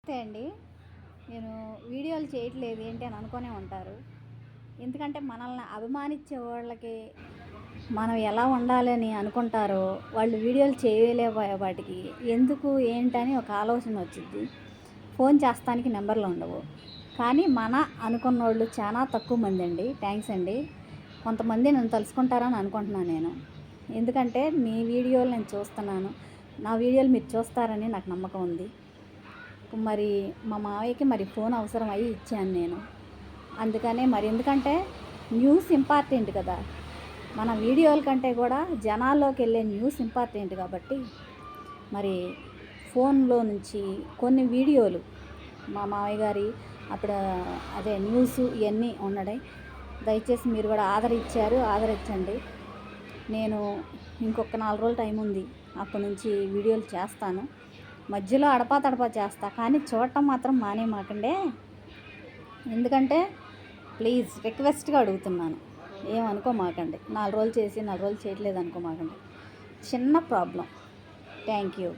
నమస్తే అండి. నేను వీడియోలు చేయట్లేదు ఏంటి అని అనుకునే ఉంటారు. ఎందుకంటే మనల్ని అభిమానించే వాళ్ళకి మనం ఎలా ఉండాలని అనుకుంటారో వాళ్ళు వీడియోలు వాటికి ఎందుకు ఏంటని ఒక ఆలోచన వచ్చింది. ఫోన్ చేస్తానికి నెంబర్లు ఉండవు. కానీ మన అనుకున్నోళ్ళు చాలా తక్కువ మంది అండి. థ్యాంక్స్ అండి. కొంతమంది నన్ను తలుసుకుంటారని అనుకుంటున్నాను నేను. ఎందుకంటే మీ వీడియోలు నేను చూస్తున్నాను. నా వీడియోలు మీరు చూస్తారని నాకు నమ్మకం ఉంది. మరి మా మావయ్యకి ఫోన్ అవసరం అయ్యి ఇచ్చాను నేను. అందుకనే ఎందుకంటే న్యూస్ ఇంపార్టెంట్ కదా, మన వీడియోల కంటే కూడా జనాల్లోకి వెళ్ళే న్యూస్ ఇంపార్టెంట్ కాబట్టి ఫోన్లో నుంచి కొన్ని వీడియోలు మా మావయ్య గారి అప్పుడు అదే న్యూస్ ఇవన్నీ ఉండడం దయచేసి మీరు కూడా ఆదరించండి. నేను ఇంకొక 4 రోజులు టైం ఉంది, అప్పటి నుంచి వీడియోలు చేస్తాను. మధ్యలో అడపా తడపా చేస్తా, కానీ చూడటం మాత్రం మానేమాకండే. ఎందుకంటే ప్లీజ్ రిక్వెస్ట్గా అడుగుతున్నాను, ఏమనుకోమాకండి. 4 రోజులు చేసి 4 రోజులు చేయట్లేదు అనుకోమాకండి. చిన్న ప్రాబ్లం. Thank you.